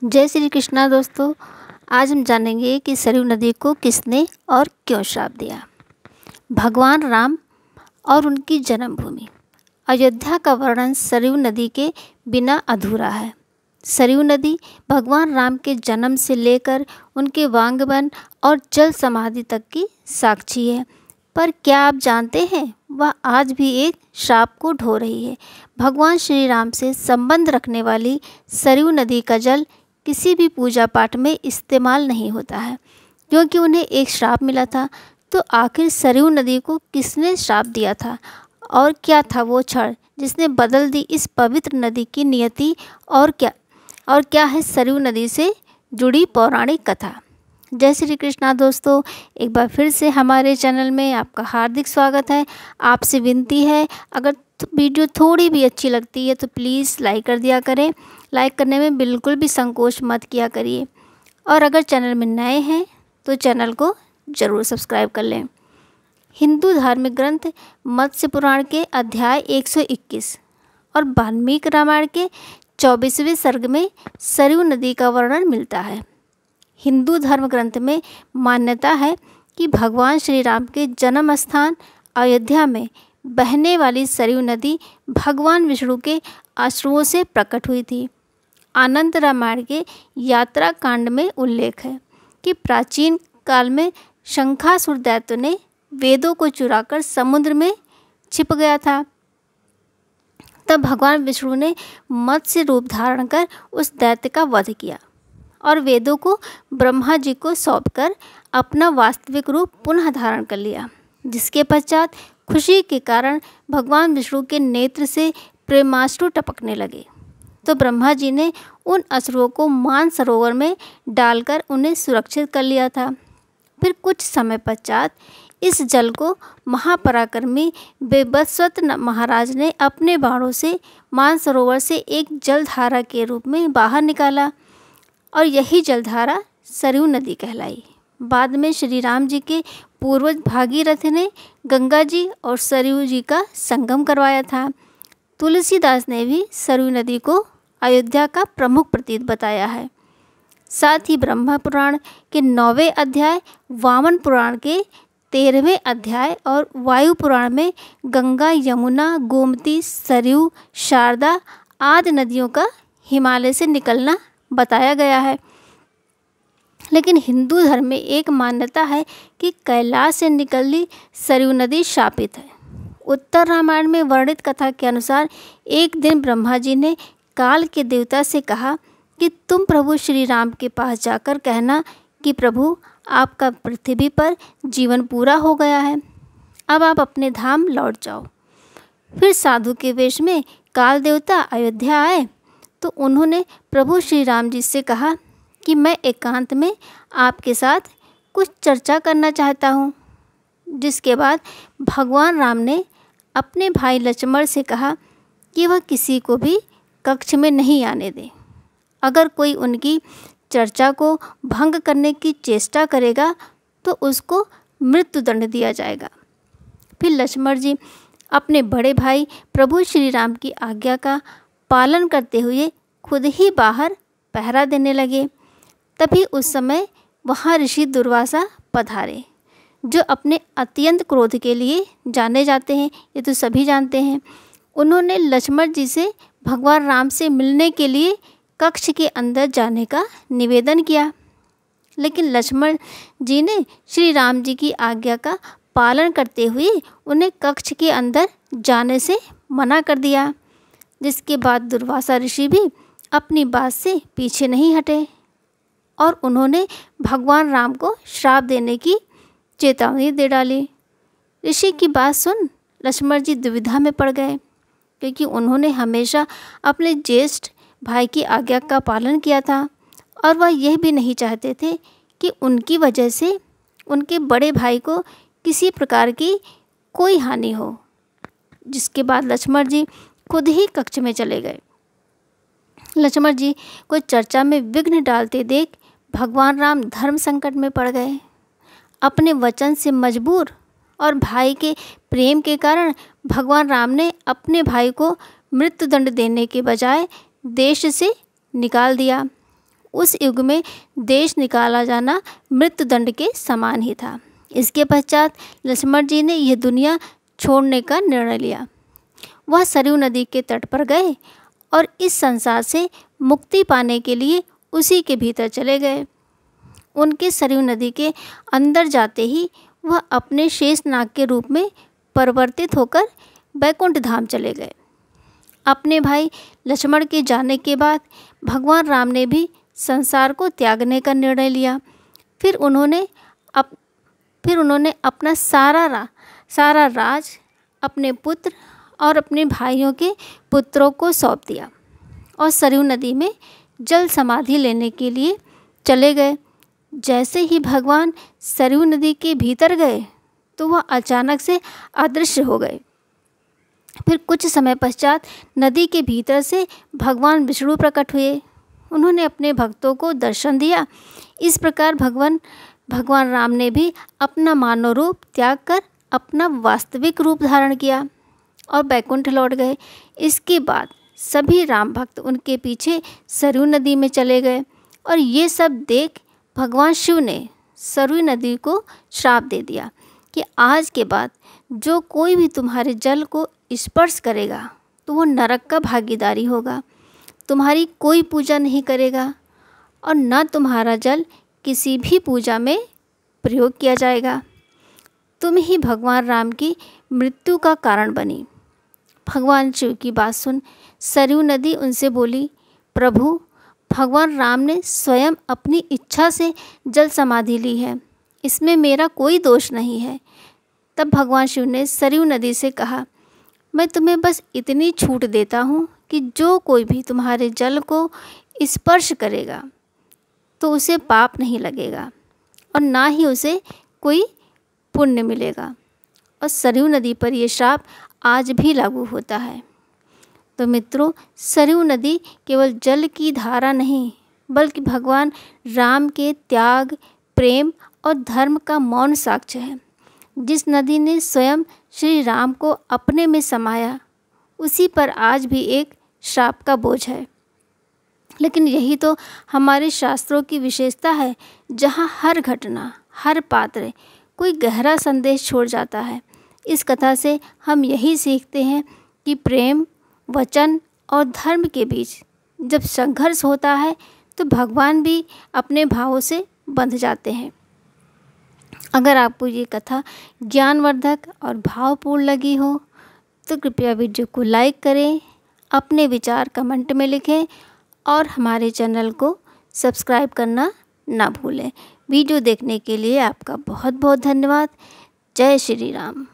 जय श्री कृष्णा दोस्तों। आज हम जानेंगे कि सरयू नदी को किसने और क्यों श्राप दिया। भगवान राम और उनकी जन्मभूमि अयोध्या का वर्णन सरयू नदी के बिना अधूरा है। सरयू नदी भगवान राम के जन्म से लेकर उनके वांगमन और जल समाधि तक की साक्षी है। पर क्या आप जानते हैं वह आज भी एक श्राप को ढो रही है। भगवान श्री राम से संबंध रखने वाली सरयू नदी का जल किसी भी पूजा पाठ में इस्तेमाल नहीं होता है, क्योंकि उन्हें एक श्राप मिला था। तो आखिर सरयू नदी को किसने श्राप दिया था और क्या था वो क्षण जिसने बदल दी इस पवित्र नदी की नियति, और क्या है सरयू नदी से जुड़ी पौराणिक कथा। जय श्री कृष्णा दोस्तों, एक बार फिर से हमारे चैनल में आपका हार्दिक स्वागत है। आपसे विनती है, अगर वीडियो थोड़ी भी अच्छी लगती है तो प्लीज़ लाइक कर दिया करें। लाइक करने में बिल्कुल भी संकोच मत किया करिए, और अगर चैनल में नए हैं तो चैनल को ज़रूर सब्सक्राइब कर लें। हिंदू धार्मिक ग्रंथ मत्स्य पुराण के अध्याय 121 और वाल्मीकि रामायण के 24वें सर्ग में सरयू नदी का वर्णन मिलता है। हिंदू धर्म ग्रंथ में मान्यता है कि भगवान श्री राम के जन्म स्थान अयोध्या में बहने वाली सरयू नदी भगवान विष्णु के अश्रुओं से प्रकट हुई थी। आनंद रामायण के यात्रा कांड में उल्लेख है कि प्राचीन काल में शंखासुर दैत्य ने वेदों को चुराकर समुद्र में छिप गया था। तब भगवान विष्णु ने मत्स्य रूप धारण कर उस दैत्य का वध किया और वेदों को ब्रह्मा जी को सौंपकर अपना वास्तविक रूप पुनः धारण कर लिया, जिसके पश्चात खुशी के कारण भगवान विष्णु के नेत्र से प्रेमाश्रु टपकने लगे। तो ब्रह्मा जी ने उन अश्रुओं को मानसरोवर में डालकर उन्हें सुरक्षित कर लिया था। फिर कुछ समय पश्चात इस जल को महापराक्रमी बेबस्वत महाराज ने अपने बाणों से मानसरोवर से एक जलधारा के रूप में बाहर निकाला, और यही जलधारा सरयू नदी कहलाई। बाद में श्री राम जी के पूर्वज भागीरथ ने गंगा जी और सरयू जी का संगम करवाया था। तुलसीदास ने भी सरयू नदी को अयोध्या का प्रमुख प्रतीक बताया है। साथ ही ब्रह्मा पुराण के 9वें अध्याय, वामन पुराण के 13वें अध्याय और वायु पुराण में गंगा, यमुना, गोमती, सरयू, शारदा आदि नदियों का हिमालय से निकलना बताया गया है। लेकिन हिंदू धर्म में एक मान्यता है कि कैलाश से निकली सरयू नदी शापित है। उत्तर रामायण में वर्णित कथा के अनुसार एक दिन ब्रह्मा जी ने काल के देवता से कहा कि तुम प्रभु श्री राम के पास जाकर कहना कि प्रभु, आपका पृथ्वी पर जीवन पूरा हो गया है, अब आप अपने धाम लौट जाओ। फिर साधु के वेश में काल देवता अयोध्या आए तो उन्होंने प्रभु श्री राम जी से कहा कि मैं एकांत में आपके साथ कुछ चर्चा करना चाहता हूँ। जिसके बाद भगवान राम ने अपने भाई लक्ष्मण से कहा कि वह किसी को भी कक्ष में नहीं आने दें। अगर कोई उनकी चर्चा को भंग करने की चेष्टा करेगा तो उसको मृत्युदंड दिया जाएगा। फिर लक्ष्मण जी अपने बड़े भाई प्रभु श्री राम की आज्ञा का पालन करते हुए खुद ही बाहर पहरा देने लगे। तभी उस समय वहाँ ऋषि दुर्वासा पधारे, जो अपने अत्यंत क्रोध के लिए जाने जाते हैं, ये तो सभी जानते हैं। उन्होंने लक्ष्मण जी से भगवान राम से मिलने के लिए कक्ष के अंदर जाने का निवेदन किया, लेकिन लक्ष्मण जी ने श्री राम जी की आज्ञा का पालन करते हुए उन्हें कक्ष के अंदर जाने से मना कर दिया। जिसके बाद दुर्वासा ऋषि भी अपनी बात से पीछे नहीं हटे और उन्होंने भगवान राम को श्राप देने की चेतावनी दे डाली। ऋषि की बात सुन लक्ष्मण जी दुविधा में पड़ गए, क्योंकि उन्होंने हमेशा अपने ज्येष्ठ भाई की आज्ञा का पालन किया था और वह यह भी नहीं चाहते थे कि उनकी वजह से उनके बड़े भाई को किसी प्रकार की कोई हानि हो। जिसके बाद लक्ष्मण जी खुद ही कक्ष में चले गए। लक्ष्मण जी को चर्चा में विघ्न डालते देख भगवान राम धर्म संकट में पड़ गए। अपने वचन से मजबूर और भाई के प्रेम के कारण भगवान राम ने अपने भाई को मृत्युदंड देने के बजाय देश से निकाल दिया। उस युग में देश निकाला जाना मृत्युदंड के समान ही था। इसके पश्चात लक्ष्मण जी ने यह दुनिया छोड़ने का निर्णय लिया। वह सरयू नदी के तट पर गए और इस संसार से मुक्ति पाने के लिए उसी के भीतर चले गए। उनके सरयू नदी के अंदर जाते ही वह अपने शेषनाग के रूप में परिवर्तित होकर बैकुंठ धाम चले गए। अपने भाई लक्ष्मण के जाने के बाद भगवान राम ने भी संसार को त्यागने का निर्णय लिया। फिर उन्होंने अपना सारा राज अपने पुत्र और अपने भाइयों के पुत्रों को सौंप दिया और सरयू नदी में जल समाधि लेने के लिए चले गए। जैसे ही भगवान सरयू नदी के भीतर गए तो वह अचानक से अदृश्य हो गए। फिर कुछ समय पश्चात नदी के भीतर से भगवान विष्णु प्रकट हुए। उन्होंने अपने भक्तों को दर्शन दिया। इस प्रकार भगवान राम ने भी अपना मानव रूप त्याग कर अपना वास्तविक रूप धारण किया और बैकुंठ लौट गए। इसके बाद सभी राम भक्त उनके पीछे सरयू नदी में चले गए और ये सब देख भगवान शिव ने सरयू नदी को श्राप दे दिया कि आज के बाद जो कोई भी तुम्हारे जल को स्पर्श करेगा तो वो नरक का भागीदारी होगा, तुम्हारी कोई पूजा नहीं करेगा और न तुम्हारा जल किसी भी पूजा में प्रयोग किया जाएगा। तुम ही भगवान राम की मृत्यु का कारण बनी। भगवान शिव की बात सुन सरयू नदी उनसे बोली, प्रभु, भगवान राम ने स्वयं अपनी इच्छा से जल समाधि ली है, इसमें मेरा कोई दोष नहीं है। तब भगवान शिव ने सरयू नदी से कहा, मैं तुम्हें बस इतनी छूट देता हूँ कि जो कोई भी तुम्हारे जल को स्पर्श करेगा तो उसे पाप नहीं लगेगा और ना ही उसे कोई पुण्य मिलेगा। और सरयू नदी पर यह श्राप आज भी लागू होता है। तो मित्रों, सरयू नदी केवल जल की धारा नहीं बल्कि भगवान राम के त्याग, प्रेम और धर्म का मौन साक्ष्य है। जिस नदी ने स्वयं श्री राम को अपने में समाया, उसी पर आज भी एक श्राप का बोझ है। लेकिन यही तो हमारे शास्त्रों की विशेषता है, जहाँ हर घटना, हर पात्र कोई गहरा संदेश छोड़ जाता है। इस कथा से हम यही सीखते हैं कि प्रेम, वचन और धर्म के बीच जब संघर्ष होता है तो भगवान भी अपने भावों से बंध जाते हैं। अगर आपको ये कथा ज्ञानवर्धक और भावपूर्ण लगी हो तो कृपया वीडियो को लाइक करें, अपने विचार कमेंट में लिखें और हमारे चैनल को सब्सक्राइब करना ना भूलें। वीडियो देखने के लिए आपका बहुत बहुत धन्यवाद। जय श्री राम।